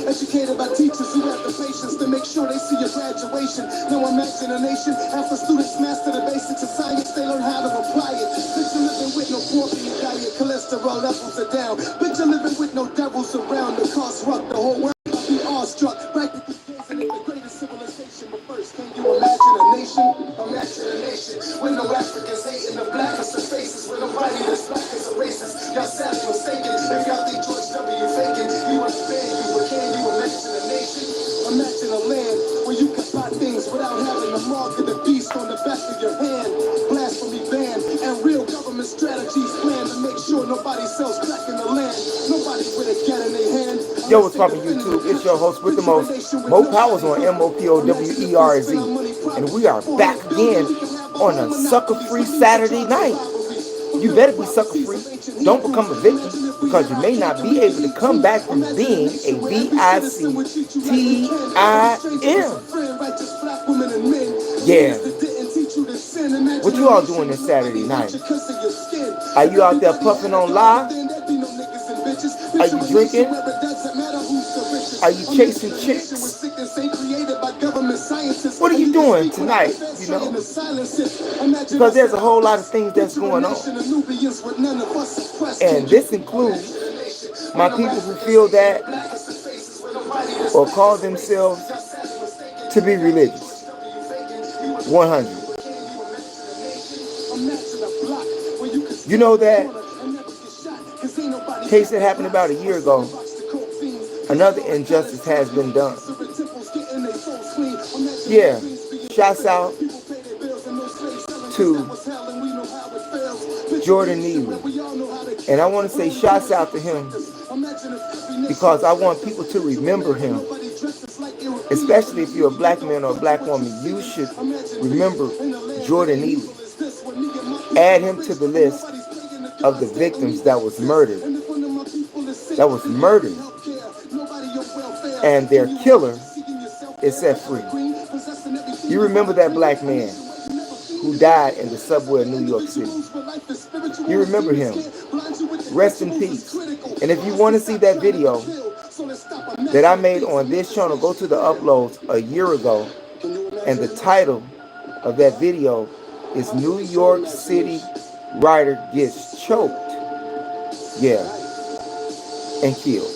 Educated by teachers who have the patience to make sure they see your graduation. No imagination. After students master the basics of science, they learn how to apply it. Picture living with no pork in your diet, cholesterol levels are down. Picture living with no devils around. The cost rock the whole world. Be awestruck. Practically gazing at the greatest civilization. But first, can you imagine a nation? Imagine a nation with no Africans hating the blackest of faces, with nobody that's black as a racist. Y'all sadly mistaken. If y'all think George W. faking, you understand you, but can you imagine a nation? Imagine a land where you can buy things without having the mark of the beast on the back of your hand. Blasphemy banned and real government strategies planned to make sure nobody sells crack in the land. Nobody with a gun in their hand. Yo, what's poppin' YouTube? It's your host with the most, MOPOWERZ on MOPOWERZ. And we are back again on a sucker-free Saturday night. You better be sucker-free. Don't become a victim, because you may not be able to come back from being a VICTIM. Yeah. What you all doing this Saturday night? Are you out there puffing on live? Are you drinking? Are you chasing chicks? What are you doing tonight? You know, because there's a whole lot of things that's going on, and this includes my people who feel that or call themselves to be religious. 100. You know that case that happened about a year ago, another injustice has been done. Yeah, shouts out to Jordan Neely. And I want to say shouts out to him because I want people to remember him. Especially if you're a black man or a black woman, you should remember Jordan Neely. Add him to the list of the victims that was murdered. And their killer is set free. You remember that black man who died in the subway of New York City. You remember him. Rest in peace. And if you want to see that video that I made on this channel, go to the uploads a year ago. And the title of that video is New York City Writer Gets Choked. Yeah. And killed.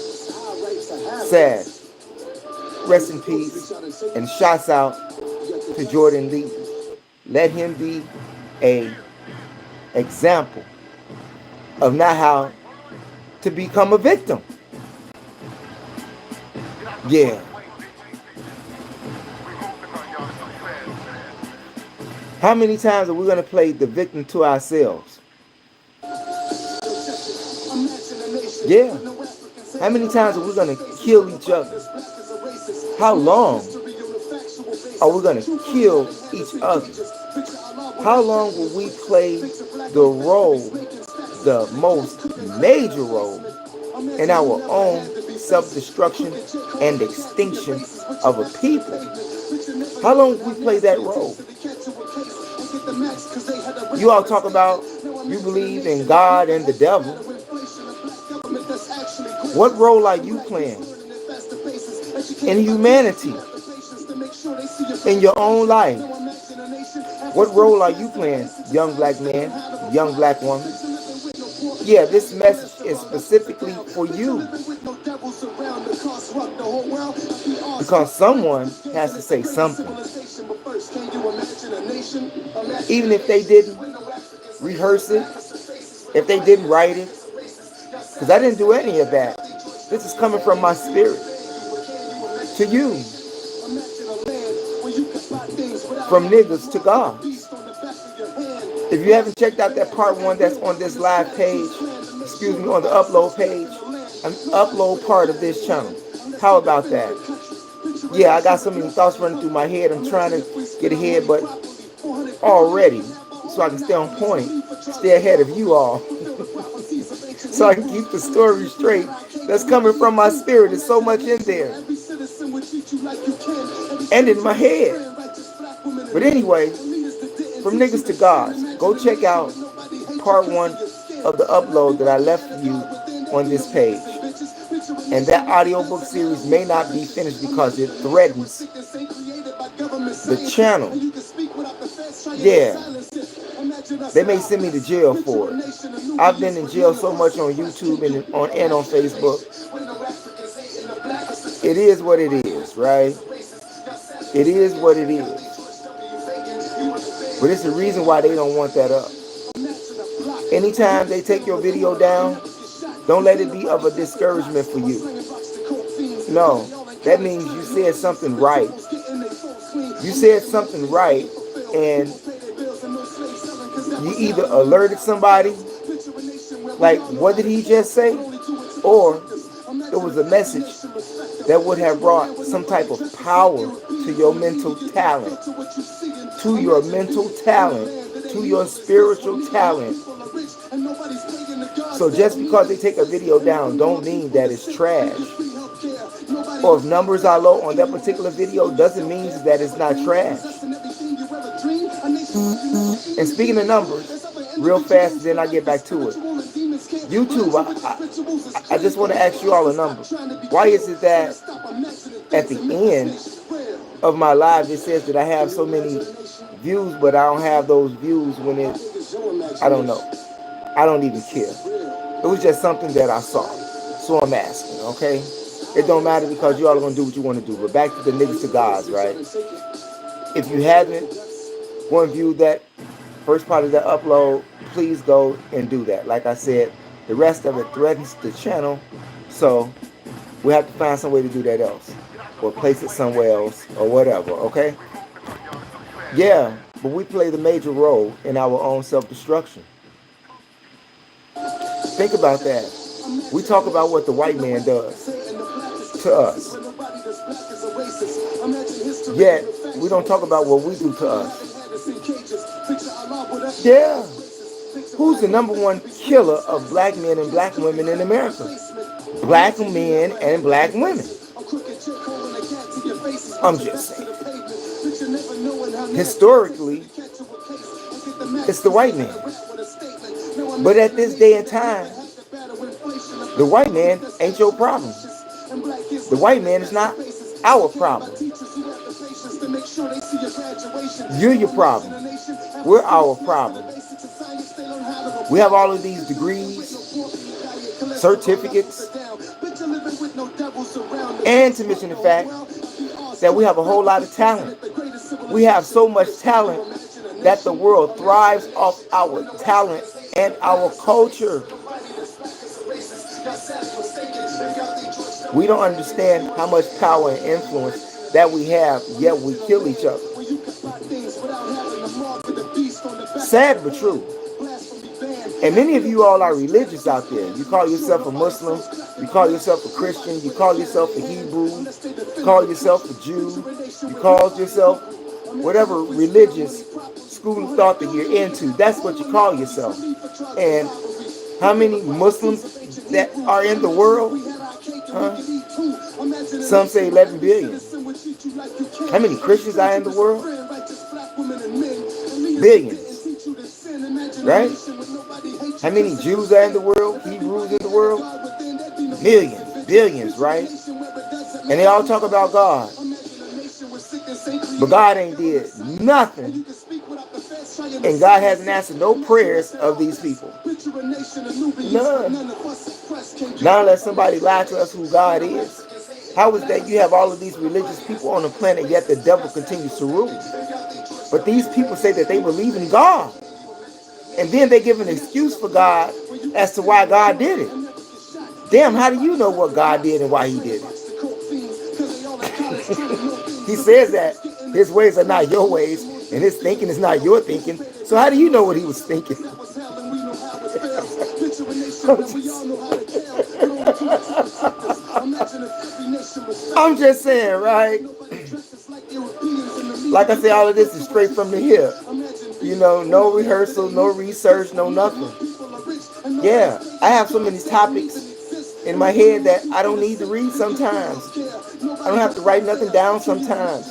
Sad. Rest in peace. And shouts out to Jordan Lee. Let him be a example of not how to become a victim. Yeah. How many times are we going to play the victim to ourselves? Yeah. How many times are we going to kill each other? How long are we going to kill each other? How long will we play the role, the most major role, in our own self-destruction and extinction of a people? How long will we play that role? You all talk about you believe in God and the devil. What role are you playing in humanity, in your own life? What role are you playing, young black man, young black woman? Yeah, this message is specifically for you. Because someone has to say something. Even if they didn't rehearse it, if they didn't write it. Because I didn't do any of that. This is coming from my spirit to you. From niggas to gods. If you haven't checked out that part 1 that's on this live page, excuse me, on the upload page, an upload part of this channel. How about that? Yeah, I got so many thoughts running through my head. I'm trying to get ahead, but already, so I can stay on point, stay ahead of you all. So I can keep the story straight. That's coming from my spirit. There's so much in there. And in my head. But anyway, from niggas to gods, go check out part 1 of the upload that I left for you on this page. And that audiobook series may not be finished because it threatens the channel. Yeah. They may send me to jail for it. I've been in jail so much on YouTube and on Facebook. It is what it is, right? It is what it is. But it's the reason why they don't want that up. Anytime they take your video down, don't let it be of a discouragement for you. No, that means you said something right. You said something right, and you either alerted somebody, like, what did he just say? Or it was a message that would have brought some type of power to your mental talent, to your mental talent, to your spiritual talent. So just because they take a video down don't mean that it's trash. Or if numbers are low on that particular video doesn't mean that it's not trash. And speaking of numbers, real fast, then I get back to it. YouTube, I just want to ask you all a number. Why is it that at the end of my live it says that I have so many views, but I don't have those views when I don't know. I don't even care. It was just something that I saw. So I'm asking, okay? It don't matter because you all are going to do what you want to do. But back to the niggas to gods, right? If you haven't go and view that first part of the upload, please go and do that. Like I said, the rest of it threatens the channel. So we have to find some way to do that else. Or place it somewhere else or whatever, okay? Yeah, but we play the major role in our own self-destruction. Think about that. We talk about what the white man does to us. Yet, we don't talk about what we do to us. Yeah. Who's the number one killer of black men and black women in America? Black men and black women. I'm just saying. Historically, it's the white man. But at this day and time, the white man ain't your problem. The white man is not our problem. You're your problem. We're our problem. We have all of these degrees, certificates, and to mention the fact that we have a whole lot of talent. We have so much talent that the world thrives off our talent and our culture. We don't understand how much power and influence that we have, yet we kill each other. Sad but true. And many of you all are religious out there. You call yourself a Muslim, you call yourself a Christian, you call yourself a Hebrew, you call yourself a Jew, you call yourself whatever religious school of thought that you're into. That's what you call yourself. And how many Muslims that are in the world? Huh? Some say 11 billion. How many Christians are in the world? Billions. Right? How many Jews are in the world? Hebrews in the world? Millions. Billions, right? And they all talk about God. But God ain't did nothing. And God hasn't answered no prayers of these people. None. Not unless somebody lied to us who God is. How is that you have all of these religious people on the planet, yet the devil continues to rule? But these people say that they believe in God. And then they give an excuse for God as to why God did it. Damn, how do you know what God did and why he did it? He says that his ways are not your ways and his thinking is not your thinking. So how do you know what he was thinking? I'm just saying, right? Like I say, all of this is straight from the hip. You know, no rehearsal, no research, no nothing. Yeah, I have so many topics in my head that I don't need to read sometimes. I don't have to write nothing down sometimes.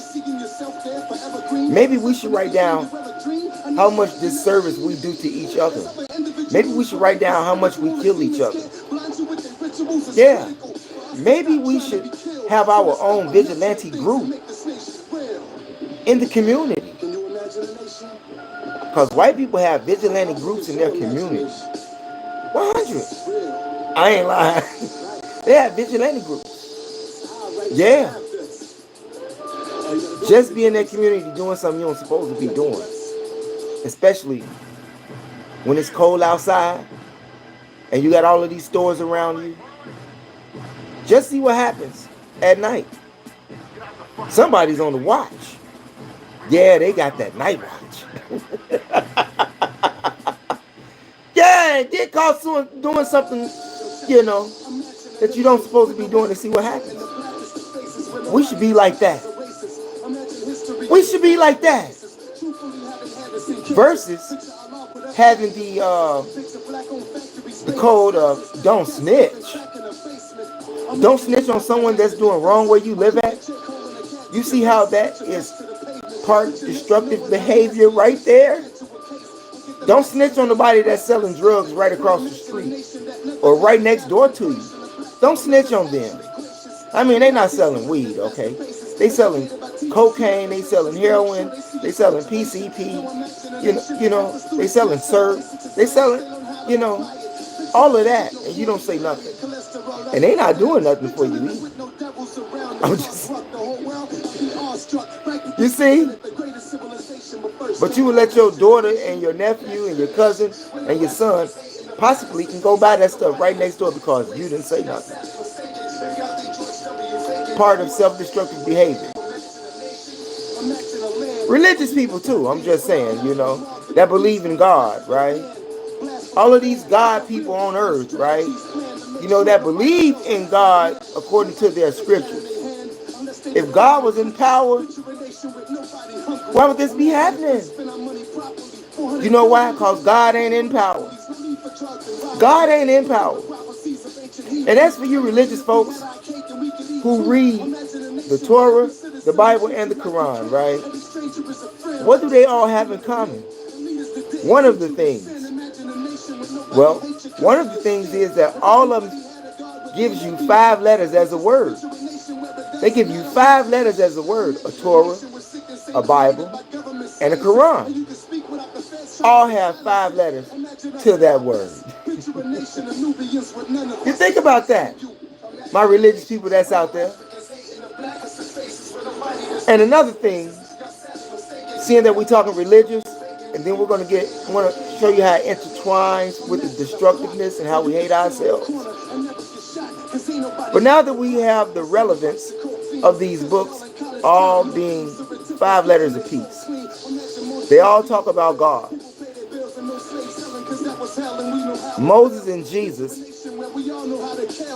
Maybe we should write down how much disservice we do to each other. Maybe we should write down how much we kill each other. Yeah. maybe we should have our own vigilante group in the community. Because white people have vigilante groups in their community. 100. I ain't lying. They have vigilante groups. Yeah. Just be in that community doing something you don't supposed to be doing. Especially when it's cold outside and you got all of these stores around you. Just see what happens at night. Somebody's on the watch. Yeah, they got that night watch. Yeah, get caught doing something, you know, that you don't supposed to be doing to see what happens. We should be like that. We should be like that. Versus having the code of don't snitch. Don't snitch on someone that's doing wrong where you live at. You see how that is part destructive behavior right there? Don't snitch on nobody that's selling drugs right across the street or right next door to you. Don't snitch on them. I mean, they not selling weed, okay? They selling cocaine, they selling heroin, they selling PCP, you know, they selling syrup, they selling, you know, all of that, and you don't say nothing. And they not doing nothing for you either. I'm just, you see? But you would let your daughter and your nephew and your cousin and your son possibly can go buy that stuff right next door because you didn't say nothing. Part of self-destructive behavior. Religious people too, I'm just saying, you know, that believe in God, right? All of these God people on earth, right? You know, that believe in God according to their scriptures. If God was in power, why would this be happening? You know why? Because God ain't in power. God ain't in power. And that's for you religious folks who read the Torah, the Bible, and the Quran, right? What do they all have in common? One of the things. Well, one of the things is that all of them gives you 5 letters as a word. They give you 5 letters as a word. A Torah, a Bible, and a Quran. All have 5 letters to that word. You think about that. My religious people that's out there. And another thing, seeing that we're talking religious, and then we're going to want to show you how it intertwines with the destructiveness and how we hate ourselves. But now that we have the relevance of these books all being 5 letters apiece, they all talk about God. Moses and Jesus,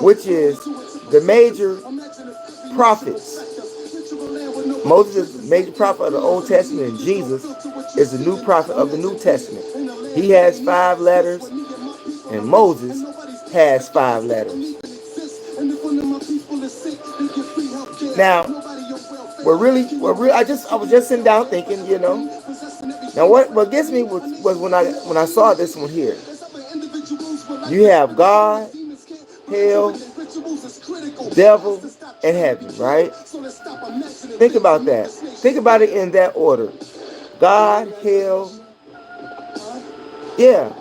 which is the major prophets. Moses is the major prophet of the Old Testament, and Jesus is the new prophet of the New Testament. He has 5 letters, and Moses has 5 letters. Now, I was just sitting down thinking, you know. Now, what gets me was when I saw this one here. You have God, hell, devil, and heaven, right? Think about that. Think about it in that order. God, hell, yeah,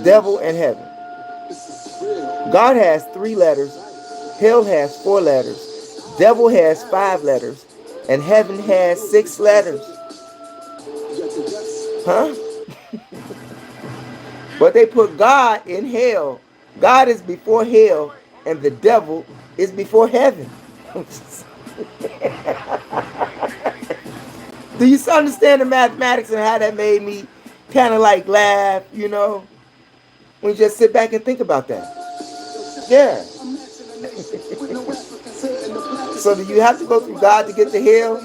devil, and heaven. God has 3 letters, hell has 4 letters, devil has 5 letters, and heaven has 6 letters. Huh? But they put God in hell. God is before hell, and the devil is before heaven. Do you understand the mathematics and how that made me kind of like laugh, you know? When you just sit back and think about that. Yeah. So do you have to go through God to get to hell?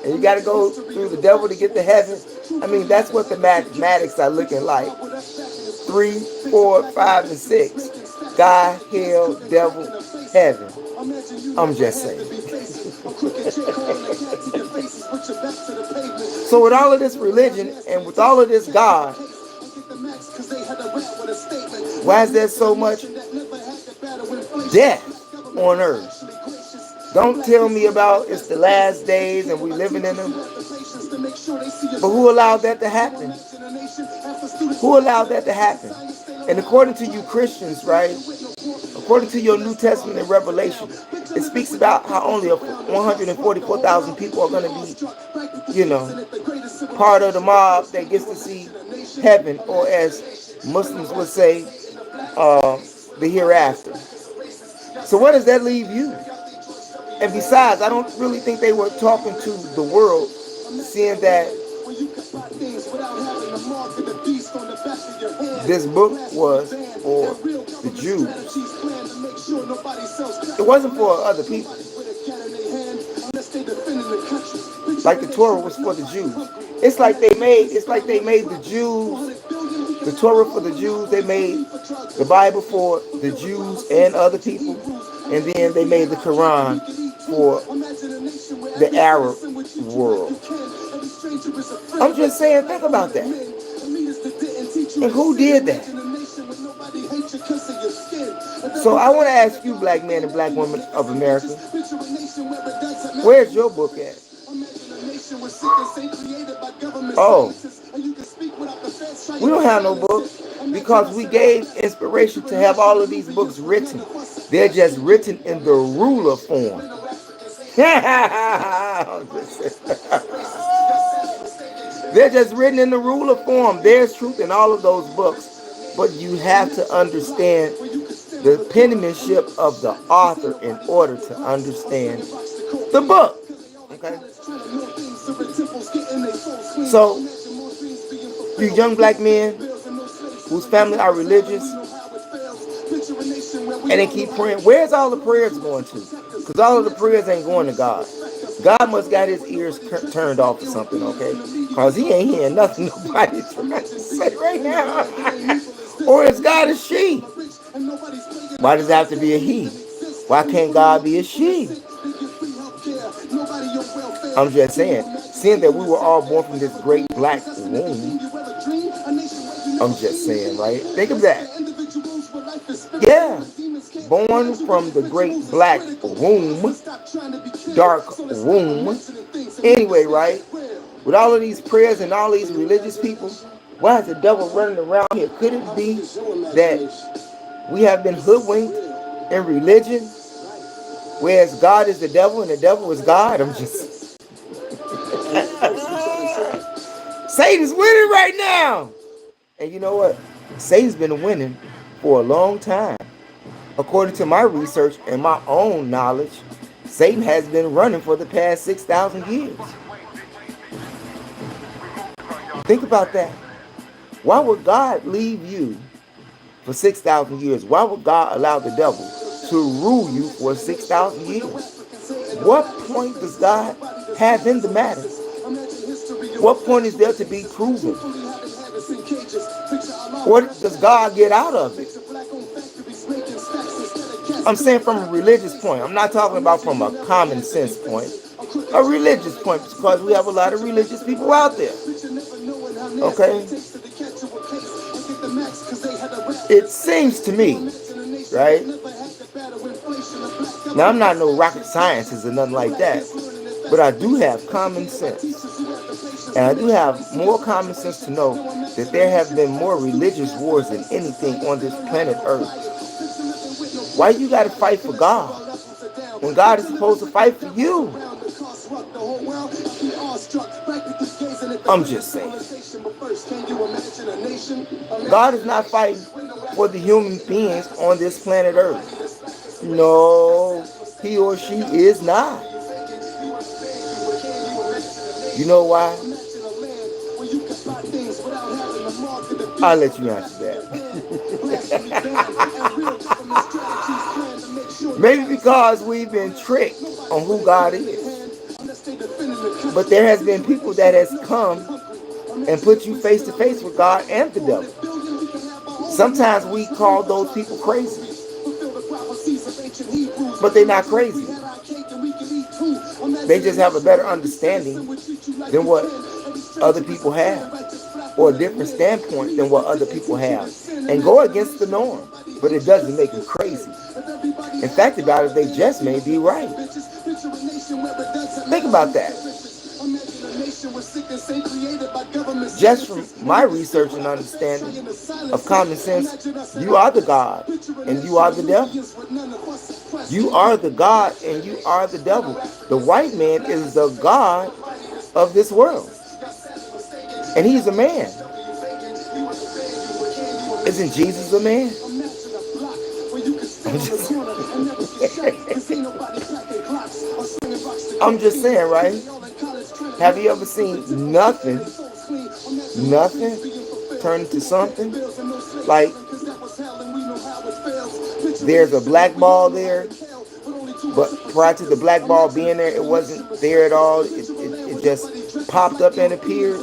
And you got to go through the devil to get to heaven? I mean, that's what the mathematics are looking like. 3, 4, 5, and 6. God, hell, devil, heaven. I'm just saying. So with all of this religion and with all of this God, why is there so much death? on earth. Don't tell me about it's the last days and we living in them. But who allowed that to happen? Who allowed that to happen? And according to you Christians, right? According to your New Testament and Revelation, it speaks about how only 144,000 people are going to be, part of the mob that gets to see heaven, or as Muslims would say, the hereafter. So where does that leave you? And besides, I don't really think they were talking to the world, seeing that this book was for the Jews. It wasn't for other people. Like the Torah was for the Jews. It's like they made the Jews, the Torah for the Jews. They made the Bible for the Jews and other people, and then they made the Quran for the Arab world. I'm just saying, think about that. And who did that? So I want to ask you, black men and black women of America, where's your book at? Oh, we don't have no book because we gave inspiration to have all of these books written. They're just written in the ruler form. They're just written in the ruler form. There's truth in all of those books, but you have to understand the penmanship of the author in order to understand the book. Okay? So, you young black men whose family are religious, and they keep praying, where's all the prayers going to? Because all of the prayers ain't going to God. God must got his ears turned off or something, okay? Because he ain't hearing nothing nobody's trying to say right now. Or is God a she? Why does it have to be a he? Why can't God be a she? I'm just saying, seeing that we were all born from this great black womb, I'm just saying, right? Think of that. Yeah. Born from the great black womb, dark womb. Anyway, right? With all of these prayers and all these religious people, why is the devil running around here? Could it be that we have been hoodwinked in religion, whereas God is the devil and the devil is God? I'm just... Satan's winning right now! And you know what? Satan's been winning for a long time. According to my research and my own knowledge, Satan has been running for the past 6,000 years. Think about that. Why would God leave you for 6,000 years? Why would God allow the devil to rule you for 6,000 years? What point does God have in the matter? What point is there to be proven? What does God get out of it? I'm saying from a religious point. I'm not talking about from a common sense point. A religious point, because we have a lot of religious people out there. Okay? It seems to me, right? Now, I'm not no rocket scientist or nothing like that, but I do have common sense. And I do have more common sense to know that there have been more religious wars than anything on this planet Earth. Why you got to fight for God when God is supposed to fight for you? I'm just saying. God is not fighting for the human beings on this planet Earth. No, he or she is not. You know why? I'll let you answer that. Maybe because we've been tricked on who God is. But there has been people that has come and put you face to face with God and the devil. Sometimes we call those people crazy. But they're not crazy. They just have a better understanding than what other people have, or a different standpoint than what other people have, and go against the norm. But it doesn't make them crazy. In fact about it, they just may be right. Think about that. Just from my research and understanding of common sense, you are the God and you are the devil. You are the God and you are the devil. The white man is the God of this world. And he's a man. Isn't Jesus a man? I'm just saying, right? Have you ever seen nothing turn into something? Like there's a black ball there, but prior to the black ball being there, it wasn't there at all. It just popped up and appeared.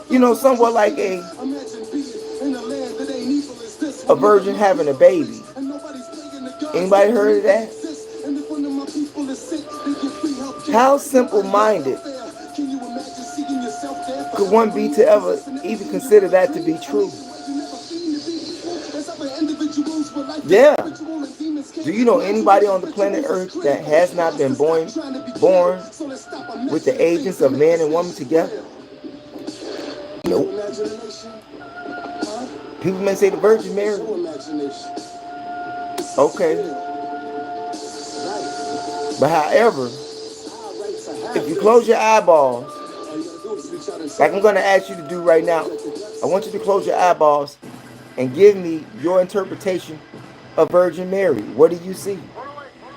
You know, somewhat like a virgin having a baby. Anybody heard of that? How simple-minded could one be to ever even consider that to be true? Yeah. Do you know anybody on the planet Earth that has not been born with the agents of man and woman together? Nope. People may say the Virgin Mary. Okay. But however, if you close your eyeballs, like I'm going to ask you to do right now, I want you to close your eyeballs and give me your interpretation of Virgin Mary. What do you see?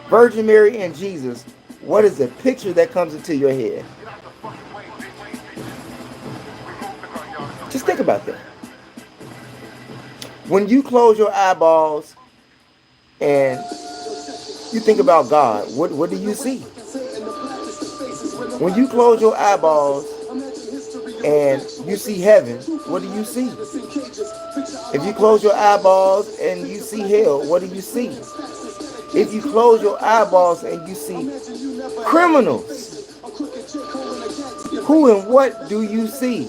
Virgin Mary and Jesus, what is the picture that comes into your head? Just think about that. When you close your eyeballs and you think about God, what do you see? When you close your eyeballs and you see heaven, what do you see? If you close your eyeballs and you see hell, what do you see? If you close your eyeballs and you see criminals, who and what do you see?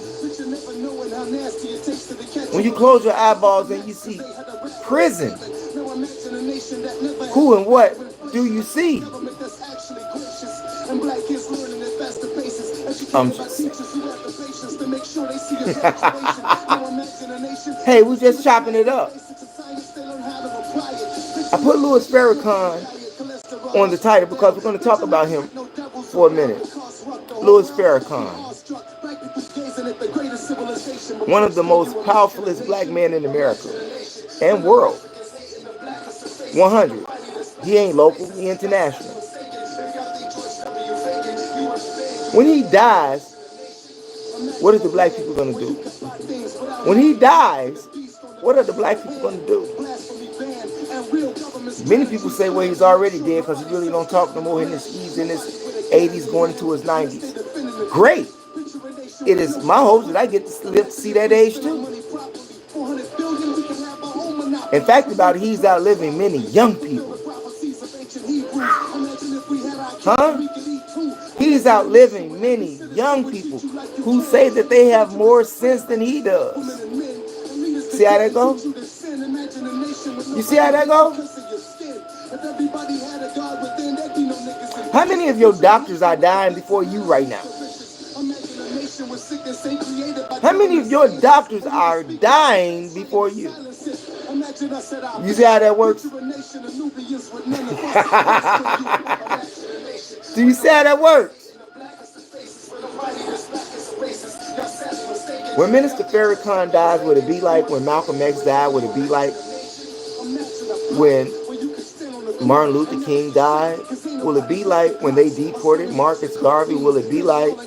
When you close your eyeballs and you see prison, who and what do you see? I'm just Hey, we just chopping it up. I put Louis Farrakhan on the title because we're going to talk about him for a minute. Louis Farrakhan, one of the most powerfulest black men in America and world. 100. He ain't local, he international. When he dies, what are the black people going to do? When he dies, what are the black people going to do? Many people say, well, he's already dead because he really don't talk no more. He's in his 80s going into his 90s. Great. It is my hopes that I get to live to see that age too. In fact, about it, he's outliving many young people. Huh? He's outliving many young people who say that they have more sense than he does. See how that goes? You see how that goes? How many of your doctors are dying before you right now? How many of your doctors are dying before you? You see how that works? Do you see how that works? When Minister Farrakhan dies, would it be like when Malcolm X died? Would it be like when Martin Luther King died? Will it be like when they deported Marcus Garvey? Will it be like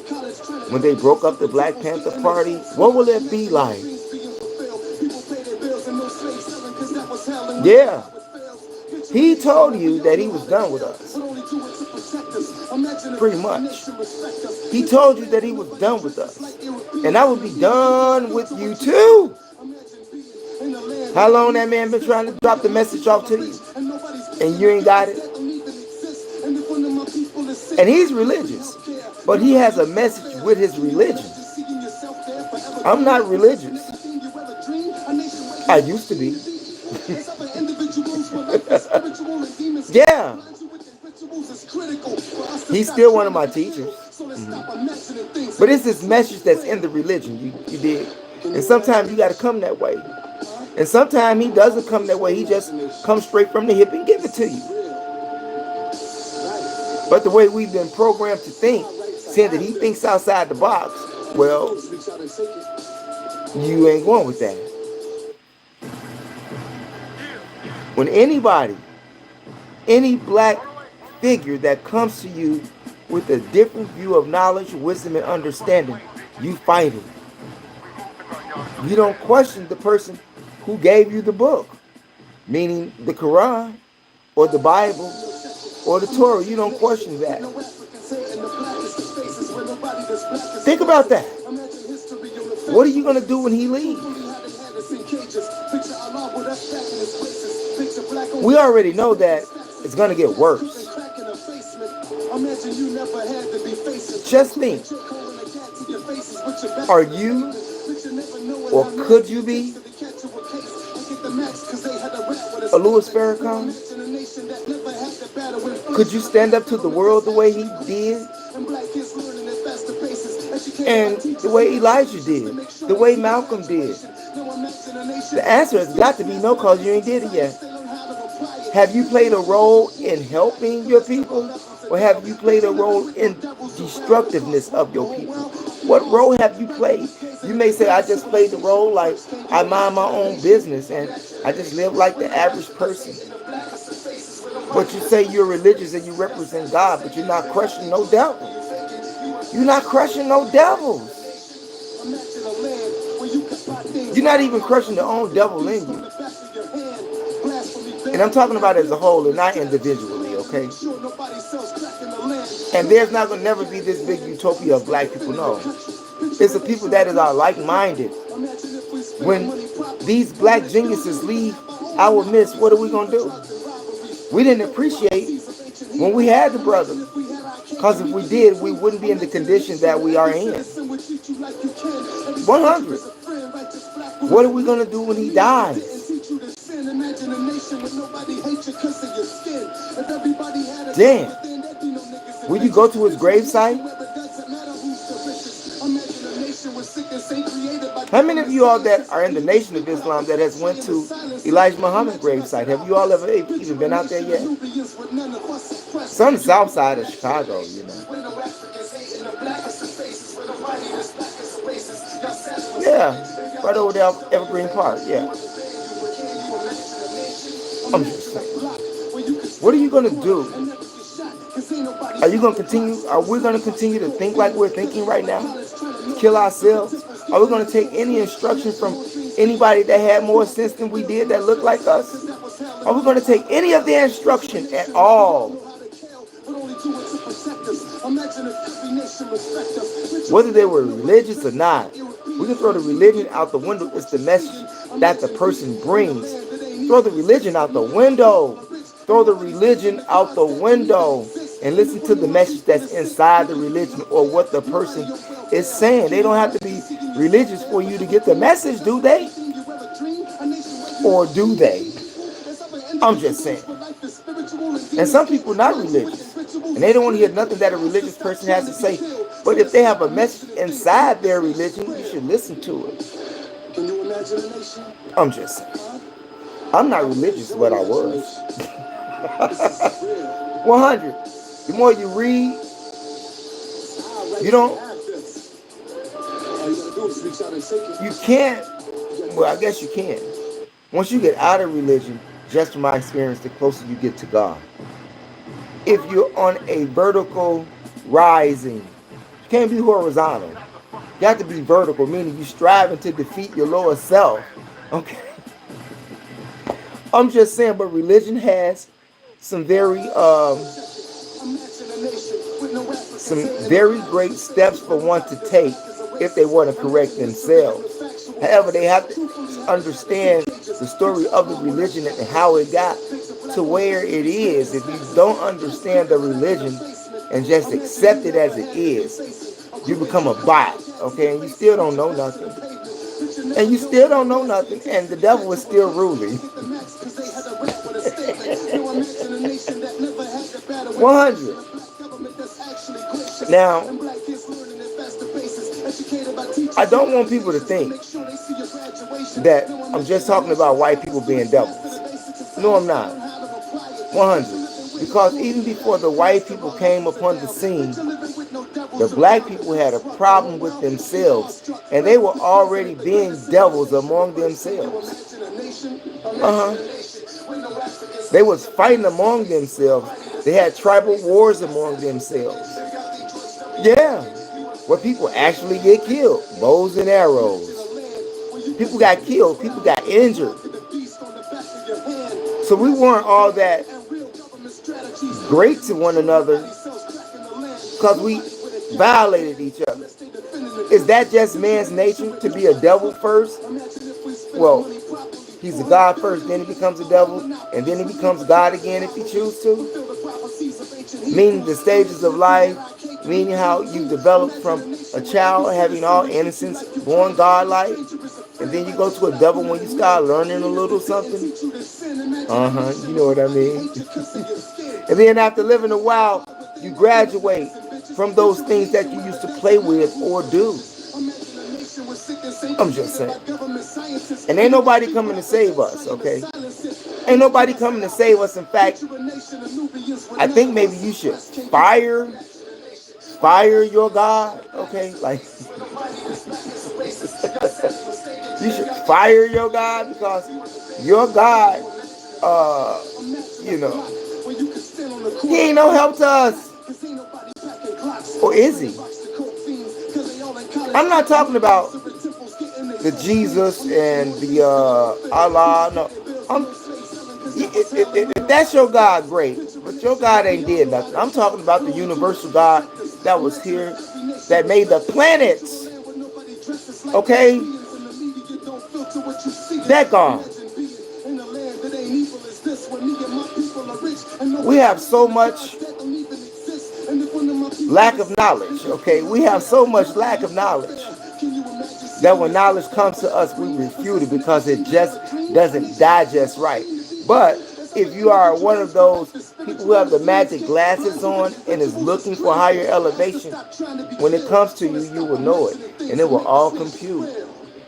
when they broke up the Black Panther Party? What will it be like? Yeah. He told you that he was done with us. Pretty much. He told you that he was done with us. And I would be done with you too. How long that man been trying to drop the message off to you? And you ain't got it? And he's religious. But he has a message with his religion. I'm not religious. I used to be. Yeah. He's still one of my teachers. But it's this message that's in the religion, you did. And sometimes you got to come that way. And sometimes he doesn't come that way. He just comes straight from the hip and give it to you. But the way we've been programmed to think, saying that he thinks outside the box, well, you ain't going with that. When anybody, any black figure that comes to you with a different view of knowledge, wisdom, and understanding, you fight it. You don't question the person who gave you the book, meaning the Quran or the Bible or the Torah. You don't question that. Think about that. What are you going to do when he leaves? We already know that it's going to get worse. Just think. Are you or could you be a Louis Farrakhan? Could you stand up to the world the way he did? And the way Elijah did? The way Malcolm did? The answer has got to be no, because you ain't did it yet. Have you played a role in helping your people? Or have you played a role in destructiveness of your people? What role have you played? You may say, I just played the role like I mind my own business and I just live like the average person. But you say you're religious and you represent God, but you're not crushing no devils. You're not crushing no devils. You're not even crushing the own devil in you. And I'm talking about as a whole and not individually, okay? And there's not going to never be this big utopia of black people, no. It's the people that are like-minded. When these black geniuses leave our midst, what are we going to do? We didn't appreciate when we had the brother. Because if we did, we wouldn't be in the condition that we are in. 100. What are we going to do when he dies? Damn. Will you go to his gravesite? How many of you all that are in the Nation of Islam that has went to Elijah Muhammad's gravesite? Have you all ever even been out there yet? It's on the south side of Chicago, you know. Yeah, right over there off Evergreen Park, yeah. I'm just saying. What are you going to do? Are you going to continue? Are we going to continue to think like we're thinking right now? Kill ourselves? Are we going to take any instruction from anybody that had more sense than we did that looked like us? Are we going to take any of their instruction at all? Whether they were religious or not, we can throw the religion out the window. It's the message that the person brings. Throw the religion out the window. Throw the religion out the window and listen to the message that's inside the religion or what the person is saying. They don't have to be religious for you to get the message, do they? Or do they? I'm just saying. And some people are not religious. And they don't want to hear nothing that a religious person has to say. But if they have a message inside their religion, you should listen to it. I'm just saying. I'm not religious, but I was. 100. The more you read, you can't, well, I guess you can. Once you get out of religion, just from my experience, the closer you get to God. If you're on a vertical rising, you can't be horizontal. You have to be vertical, meaning you striving to defeat your lower self. Okay? I'm just saying, but religion has some very great steps for one to take if they want to correct themselves. However, they have to understand the story of the religion and how it got to where it is. If you don't understand the religion and just accept it as it is, you become a bot, okay? And you still don't know nothing. And you still don't know nothing, and the devil is still ruling. 100. Now, I don't want people to think that I'm just talking about white people being devils. No, I'm not. 100. Because even before the white people came upon the scene, the black people had a problem with themselves, and they were already being devils among themselves. They was fighting among themselves. They had tribal wars among themselves. Yeah, where people actually get killed, bows and arrows. People got killed. People got injured. So we weren't all that great to one another because we violated each other. Is that just man's nature to be a devil first? Well, he's a God first, then he becomes a devil, and then he becomes God again if he chooses to. Meaning the stages of life, meaning how you develop from a child having all innocence, born godlike, and then you go to a devil when you start learning a little something. You know what I mean? And then after living a while, you graduate from those things that you used to play with or do. I'm just saying. And ain't nobody coming to save us, okay? Ain't nobody coming to save us. In fact, I think maybe you should fire your God, okay? Like, you should fire your God because your God, you know, he ain't no help to us. Or is he? I'm not talking about the Jesus and the Allah. No, if that's your God, great. But your God ain't did nothing. I'm talking about the universal God that was here, that made the planets. Okay? That God. We have so much lack of knowledge, okay? We have so much lack of knowledge that when knowledge comes to us, we refute it because it just doesn't digest right. But if you are one of those people who have the magic glasses on and is looking for higher elevation, when it comes to you, you will know it, and it will all compute.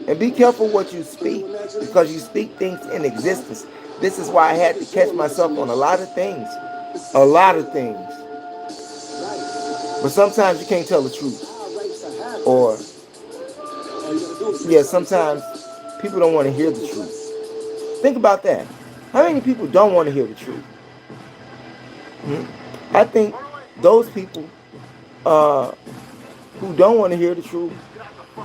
And be careful what you speak, because you speak things in existence. This is why I had to catch myself on a lot of things. A lot of things. But sometimes you can't tell the truth. Or, yeah, sometimes people don't want to hear the truth. Think about that. How many people don't want to hear the truth? I think those people who don't want to hear the truth,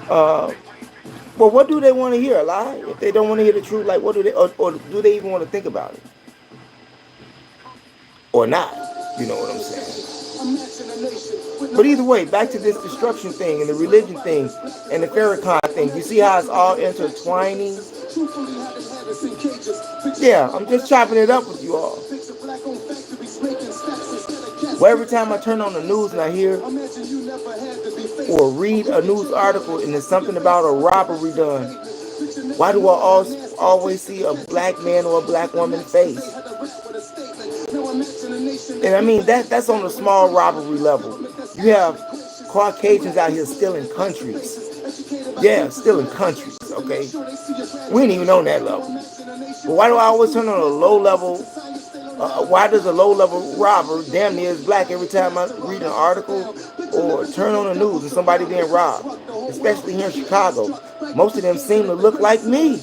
well, what do they want to hear? A lie? If they don't want to hear the truth, like what do they, or do they even want to think about it? Or not? You know what I'm saying? But either way, back to this destruction thing and the religion thing and the Farrakhan thing. You see how it's all intertwining? Yeah, I'm just chopping it up with you all. Well, every time I turn on the news and I hear or read a news article and there's something about a robbery done, why do I always see a black man or a black woman's face? And I mean, that's on a small robbery level. You have Caucasians out here stealing countries. Yeah, stealing countries, okay? We ain't even on that level. But why do I always turn on a low level? Why does a low level robber damn near is black every time I read an article or turn on the news and somebody being robbed? Especially here in Chicago. Most of them seem to look like me.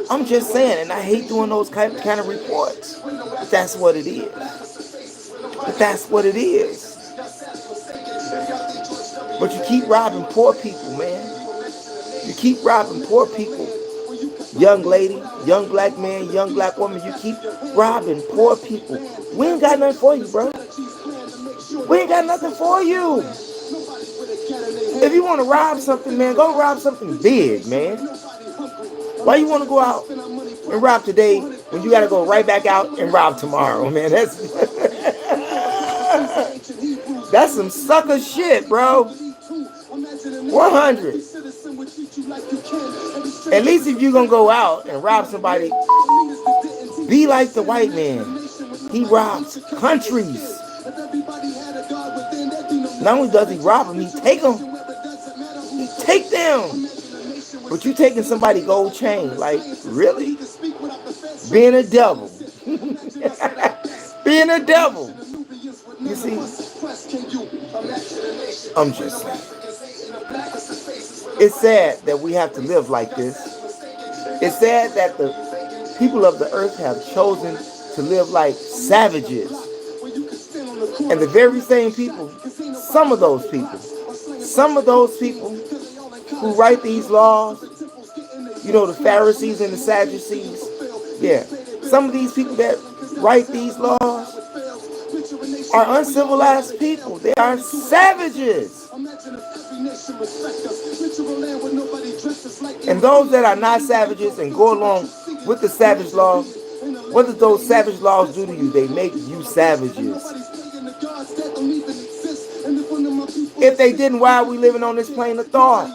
I'm just saying, and I hate doing those kind of reports. But that's what it is. But that's what it is. But you keep robbing poor people, man. You keep robbing poor people. Young lady, young black man, young black woman, you keep robbing poor people. We ain't got nothing for you, bro. We ain't got nothing for you. If you want to rob something, man, go rob something big, man. Why you want to go out and rob today when you got to go right back out and rob tomorrow, man? That's some sucker shit, bro. 100. At least if you're going to go out and rob somebody, be like the white man. He robs countries. Not only does he rob them, he take them. He take them. But you taking somebody gold chain, like, really? Being a devil. Being a devil. You see? I'm just saying. It's sad that we have to live like this. It's sad that the people of the earth have chosen to live like savages. And the very same people, some of those people who write these laws, the Pharisees and the Sadducees, yeah, some of these people that write these laws are uncivilized people. They are savages. And those that are not savages and go along with the savage law, what do those savage laws do to you? They make you savages. If they didn't, why are we living on this plane of thought?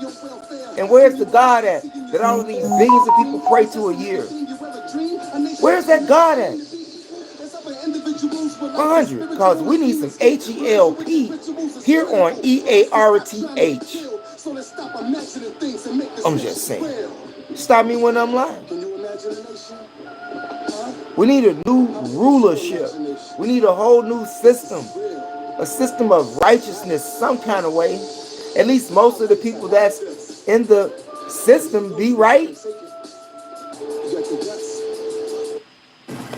And where's the God at that all of these billions of people pray to a year? Where's that God at? 100, because we need some H-E-L-P here on E-A-R-T-H. I'm just saying. Stop me when I'm lying. We need a new rulership. We need a whole new system. A system of righteousness some kind of way. At least most of the people that's in the system be right.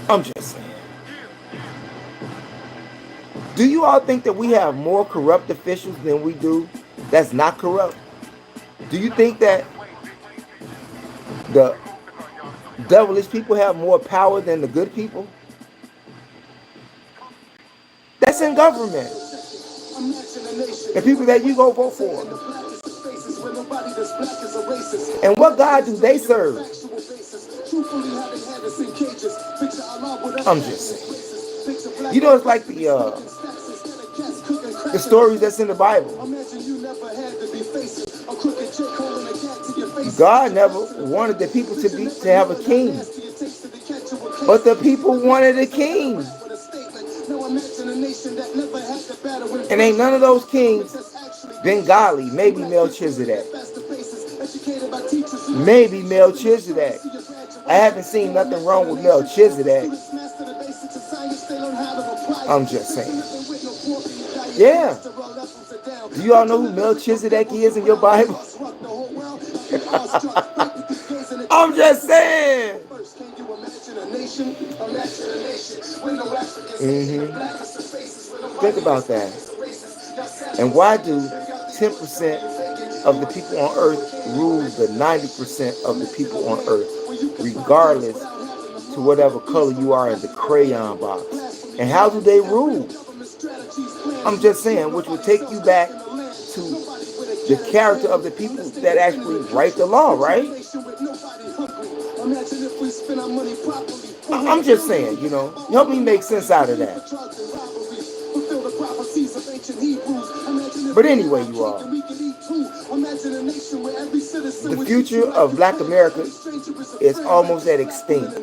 I'm just saying. Do you all think that we have more corrupt officials than we do that's not corrupt? Do you think that the devilish people have more power than the good people? That's in government. The people that you go vote for. And what God do they serve? I'm just saying. It's like the stories that's in the Bible. God never wanted the people to have a king, but the people wanted a king. And ain't none of those kings Bengali, maybe Melchizedek. Maybe Melchizedek. I haven't seen nothing wrong with Melchizedek. I'm just saying. Yeah. Do you all know who Melchizedek is in your Bible? I'm just saying. Think about that. And why do 10% of the people on earth rule the 90% of the people on earth, regardless to whatever color you are in the crayon box? And how do they rule? I'm just saying, which would take you back to the character of the people that actually write the law, right? I'm just saying, help me make sense out of that. But anyway, you all, the future of Black America is almost at extinct.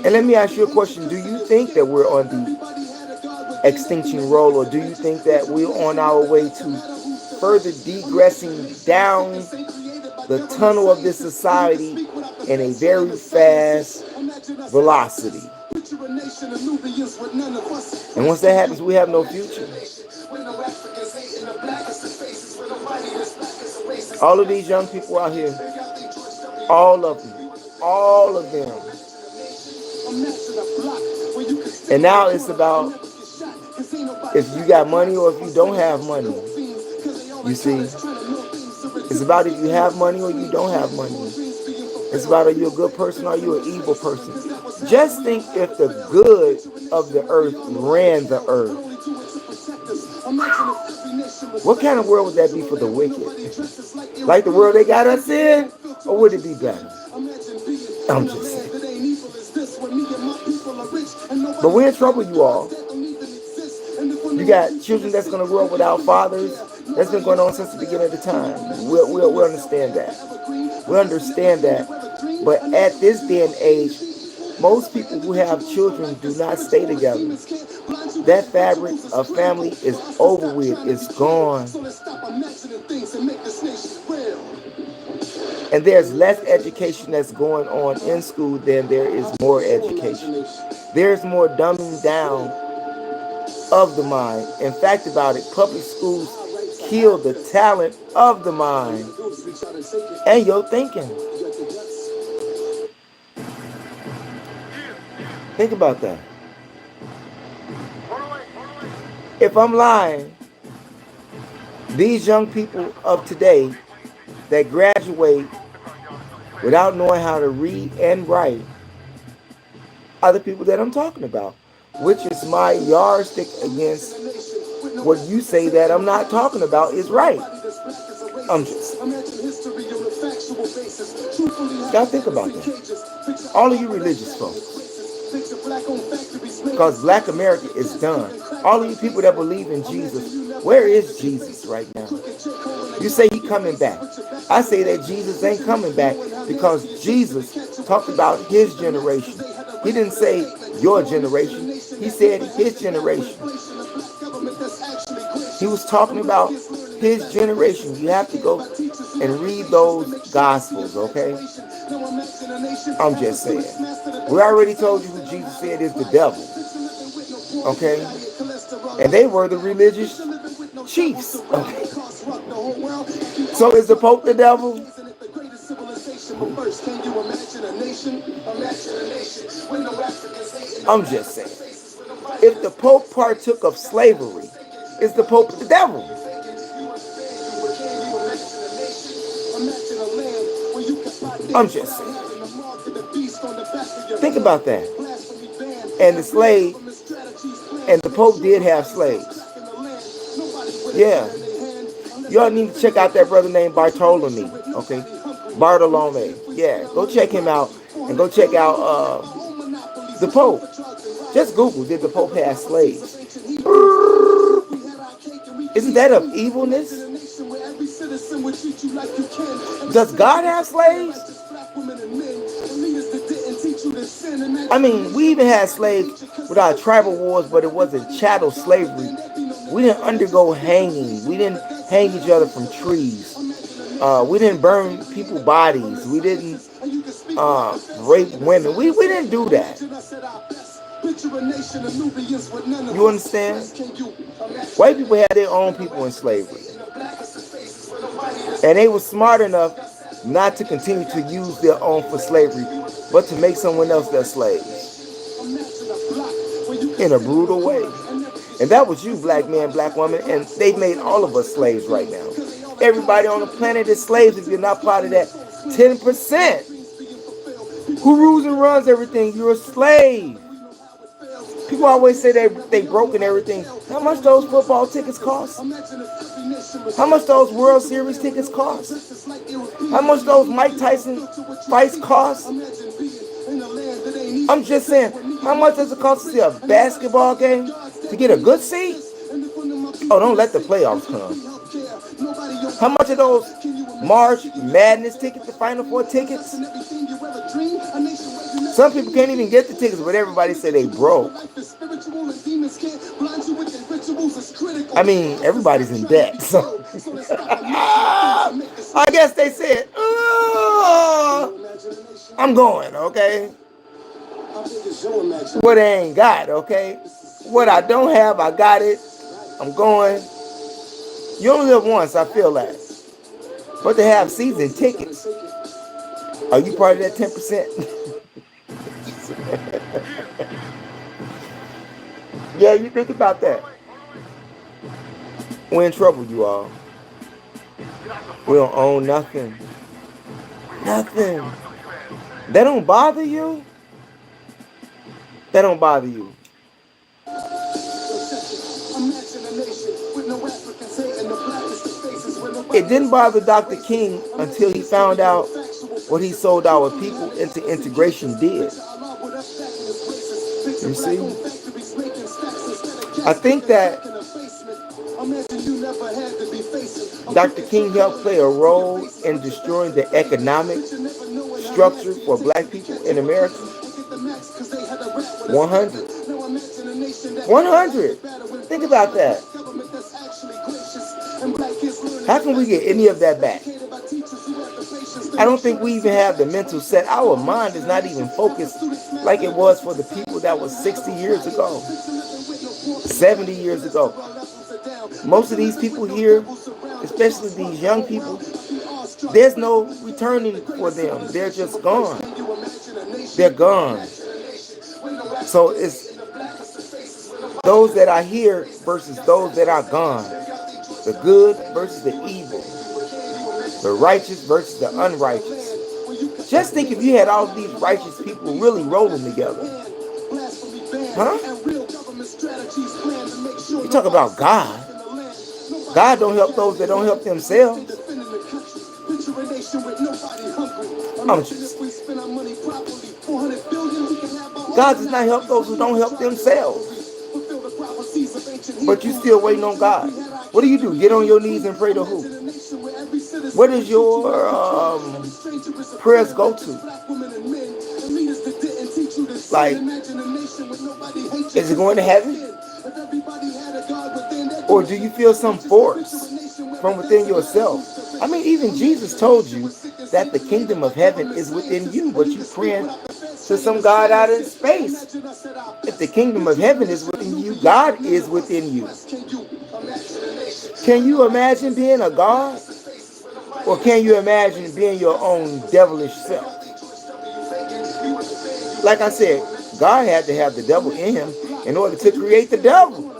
And let me ask you a question. Do you think that we're on the extinction roll, or do you think that we're on our way to further degressing down the tunnel of this society in a very fast velocity? And once that happens, we have no future. All of these young people out here, all of them. And now it's about if you got money or if you don't have money. You see, it's about if you have money or you don't have money. It's about are you a good person or are you an evil person. Just think if the good of the earth ran the earth. What kind of world would that be for the wicked? Like the world they got us in? Or would it be better? I'm just saying. But we're in trouble, you all. You got children that's going to grow up without fathers. That's been going on since the beginning of the time. We understand that. We understand that. But at this day and age, most people who have children do not stay together. That fabric of family is over with. It's gone. And there's less education that's going on in school than there is more education. There's more dumbing down of the mind. In fact, about it, public schools kill the talent of the mind and your thinking. Think about that. If I'm lying, these young people of today that graduate without knowing how to read and write are the people that I'm talking about, which is my yardstick against what you say that I'm not talking about is right. I'm just. Gotta think about that. All of you religious folks. Because Black America is done. All of you people that believe in Jesus, where is Jesus right now? You say he coming back. I say that Jesus ain't coming back because Jesus talked about his generation. He didn't say your generation. He said his generation. He was talking about his generation. You have to go and read those gospels, okay? I'm just saying. We already told you who Jesus said is the devil. Okay? And they were the religious chiefs. Okay? So is the Pope the devil? I'm just saying. If the Pope partook of slavery, is the Pope the devil? I'm just saying. Think about that. And the slave, and the Pope did have slaves. Yeah. Y'all need to check out that brother named Bartolome. Okay? Bartolome. Yeah. Go check him out. And go check out the Pope. Just Google, did the Pope have slaves? Isn't that of evilness? Does God have slaves? I mean, we even had slaves with our tribal wars, but it wasn't chattel slavery. We didn't undergo hanging. We didn't hang each other from trees. We didn't burn people's bodies. We didn't rape women. We didn't do that. You understand? White people had their own people in slavery. And they were smart enough not to continue to use their own for slavery, but to make someone else their slaves. In a brutal way. And that was you, black man, black woman, and they've made all of us slaves right now. Everybody on the planet is slaves if you're not part of that 10%. Who rules and runs everything? You're a slave. People always say they broke and everything. How much those football tickets cost? How much those World Series tickets cost? How much those Mike Tyson fights cost? I'm just saying, how much does it cost to see a basketball game? To get a good seat? Oh, don't let the playoffs come. How much are those March Madness tickets, the Final Four tickets? Some people can't even get the tickets, but everybody say they broke. I mean, everybody's in debt, so I guess they said, I'm going, okay? What I ain't got, okay? What I don't have, I got it. I'm going. You only live once, I feel that. But they have season tickets. Are you part of that 10%? Yeah, you think about that. We're in trouble, you all. We don't own nothing. Nothing. That don't bother you? That don't bother you. It didn't bother Dr. King until he found out what he sold our people into integration did. You see? I think that Dr. King helped play a role in destroying the economic structure for black people in America. 100. 100. Think about that. How can we get any of that back? I don't think we even have the mental set. Our mind is not even focused like it was for the people that was 60 years ago, 70 years ago. Most of these people here, especially these young people, there's no returning for them. They're just gone. They're gone. So it's those that are here versus those that are gone. The good versus the evil. The righteous versus the unrighteous. Just think if you had all these righteous people really rolling together. Huh? You talk about God. God don't help those that don't help themselves. God does not help those who don't help themselves. But you still waiting on God. What do? Get on your knees and pray to who? Where does your prayers go to? Like, is it going to heaven? Or do you feel some force from within yourself? I mean, even Jesus told you that the kingdom of heaven is within you, but you praying to some God out in space. If the kingdom of heaven is within you, God is within you. Can you imagine being a God? Or can you imagine being your own devilish self? Like I said, God had to have the devil in him in order to create the devil.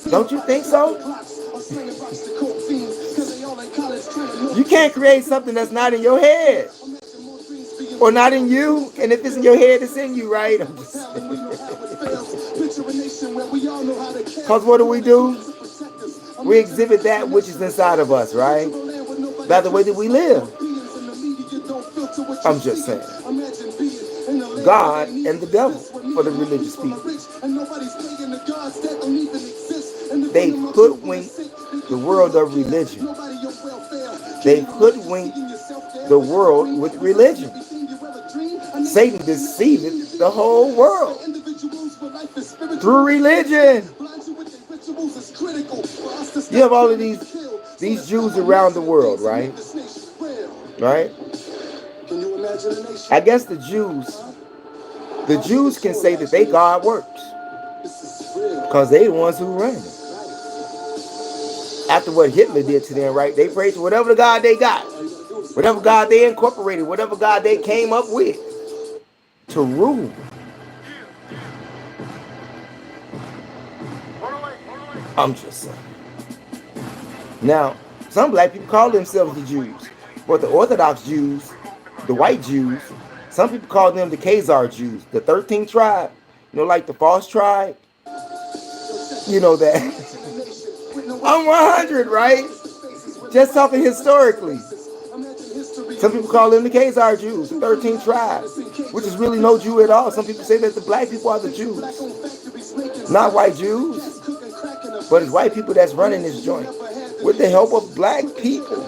Don't you think so? You can't create something that's not in your head. Or not in you. And if it's in your head, it's in you, right? Because what do? We exhibit that which is inside of us, right? By the way that we live. I'm just saying. God and the devil for the religious people. They hoodwink the world of religion. They hoodwink the world with religion. Satan deceived the whole world through religion. You have all of these Jews around the world, right? Right? I guess the Jews can say that they God works because they the ones who run it. After what Hitler did to them, right? They prayed to whatever the God they got, whatever God they incorporated, whatever God they came up with to rule. I'm just saying. Now, some black people call themselves the Jews, but the Orthodox Jews, the white Jews, some people call them the Khazar Jews, the 13th tribe, like the false tribe. You know that. I'm 100, right? Just talking historically. Some people call them the Khazar Jews, the 13th tribe, which is really no Jew at all. Some people say that the black people are the Jews, not white Jews, but it's white people that's running this joint with the help of black people.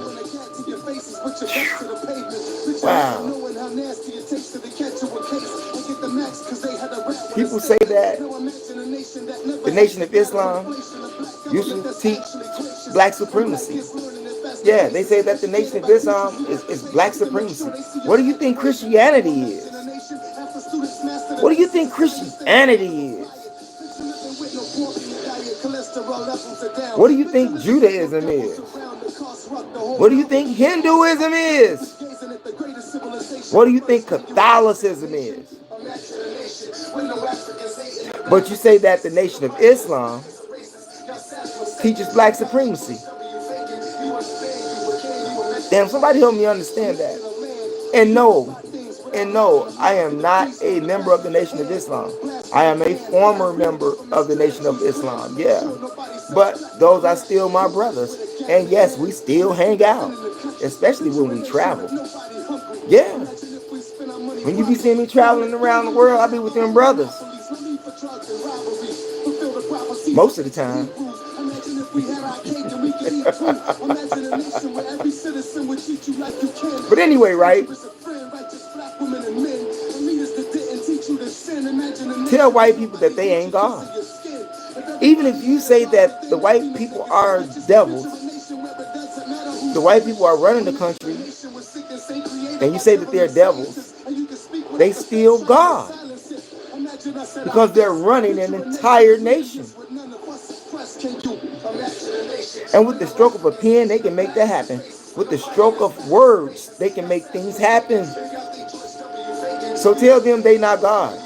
Wow. People say that the Nation of Islam used to teach black supremacy. Yeah, they say that the Nation of Islam is black supremacy. What do you think Christianity is? What do you think Christianity is? What do you think Judaism is? What do you think Hinduism is? What do you think Catholicism is? But you say that the Nation of Islam teaches black supremacy. Damn, somebody help me understand that. And no, I am not a member of the Nation of Islam. I am a former member of the Nation of Islam, yeah. But those are still my brothers. And yes, we still hang out, especially when we travel. Yeah. When you be seeing me traveling around the world, I be with them brothers. Most of the time. But anyway, right? Tell white people that they ain't God. Even if you say that the white people are devils, the white people are running the country, and you say that they're devils, they still God. Because they're running an entire nation. And with the stroke of a pen, they can make that happen. With the stroke of words, they can make things happen. So tell them they not God.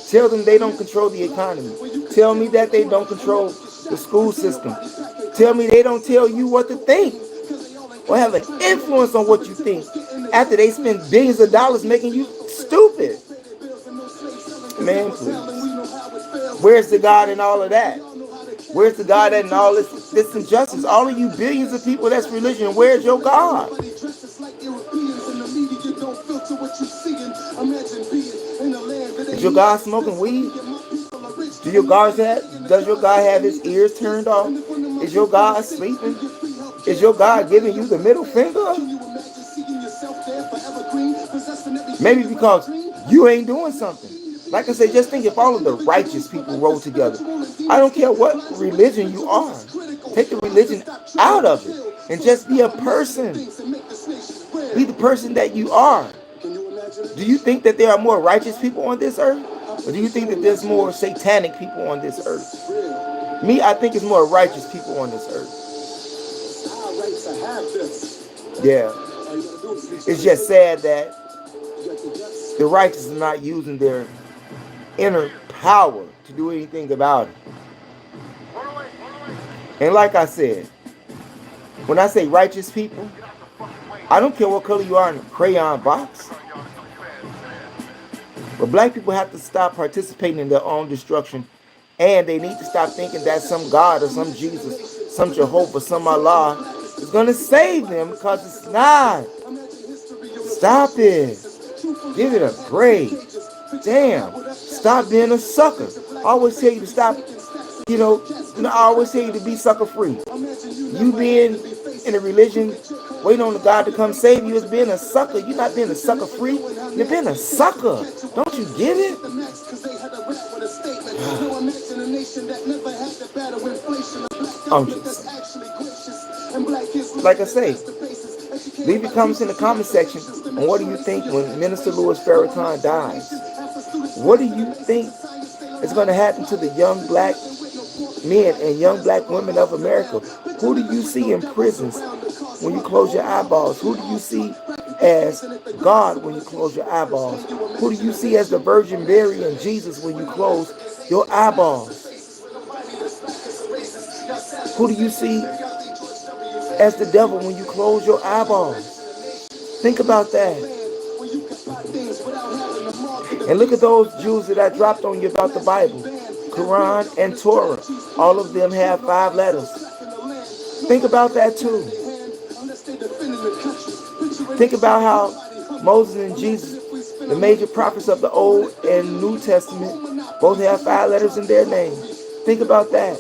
Tell them they don't control the economy. Tell me that they don't control the school system. Tell me they don't tell you what to think or have an influence on what you think after they spend billions of dollars making you stupid. Man, please. Where's the God in all of that? Where's the God in all this injustice? All of you billions of people that's religion, where's your God? Is your God smoking weed? Does your God have his ears turned off? Is your God sleeping? Is your God giving you the middle finger? Maybe because you ain't doing something. Like I said, just think if all of the righteous people roll together. I don't care what religion you are. Take the religion out of it and just be a person. Be the person that you are. Do you think that there are more righteous people on this earth? Or do you think that there's more satanic people on this earth? Me, I think it's more righteous people on this earth. Yeah. It's just sad that the righteous are not using their inner power to do anything about it. And like I said, when I say righteous people, I don't care what color you are in a crayon box. But black people have to stop participating in their own destruction. And they need to stop thinking that some God or some Jesus, some Jehovah, some Allah is going to save them, because it's not. Stop it. Give it a break. Damn. Stop being a sucker. I always tell you to stop, I always tell you to be sucker free. You being in a religion waiting on the God to come save you is being a sucker. You're not being a sucker free. You're being a sucker. Don't you get it? I'm just, like I say, leave your comments in the comment section on what do you think when Minister Louis Farrakhan dies. What do you think is going to happen to the young black men and young black women of America? Who do you see in prisons when you close your eyeballs? Who do you see as God when you close your eyeballs? Who do you see as the Virgin Mary and Jesus when you close your eyeballs? Who do you see as the devil when you close your eyeballs? Think about that. And look at those Jews that I dropped on you about the Bible. Quran and Torah. All of them have 5 letters. Think about that too. Think about how Moses and Jesus, the major prophets of the Old and New Testament, both have 5 letters in their name. Think about that.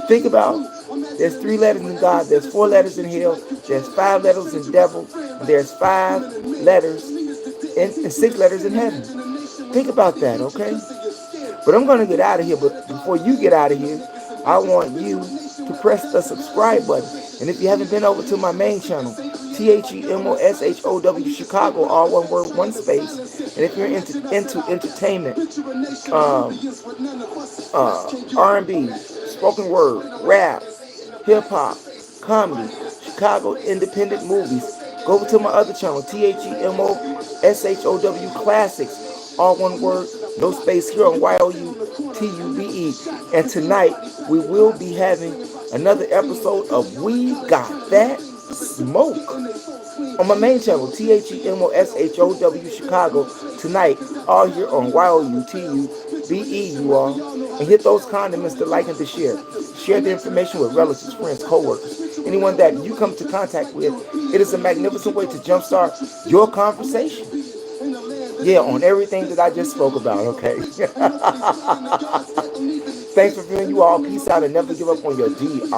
Think about, there's 3 letters in God, there's 4 letters in hell, there's 5 letters in devil, and there's 5 letters and 6 letters in heaven. Think about that, okay? But I'm going to get out of here. But before you get out of here, I want you to press the subscribe button. And if you haven't been over to my main channel, TheMOSHOW Chicago, all one word, one space. And if you're into entertainment, R&B, spoken word, rap, hip-hop, comedy, Chicago independent movies, go over to my other channel, TheMOSHOW Classics, all one word, no space, here on YOUTUBE. And tonight, we will be having another episode of We Got That Smoke on my main channel, TheMOSHOW Chicago, tonight, all here on YOUTUBE, you all. And hit those condiments to like and to share. Share the information with relatives, friends, co-workers, anyone that you come to contact with. It is a magnificent way to jumpstart your conversation. Yeah, on everything that I just spoke about, okay? Thanks for viewing, you all. Peace out and never give up on your DREAMS.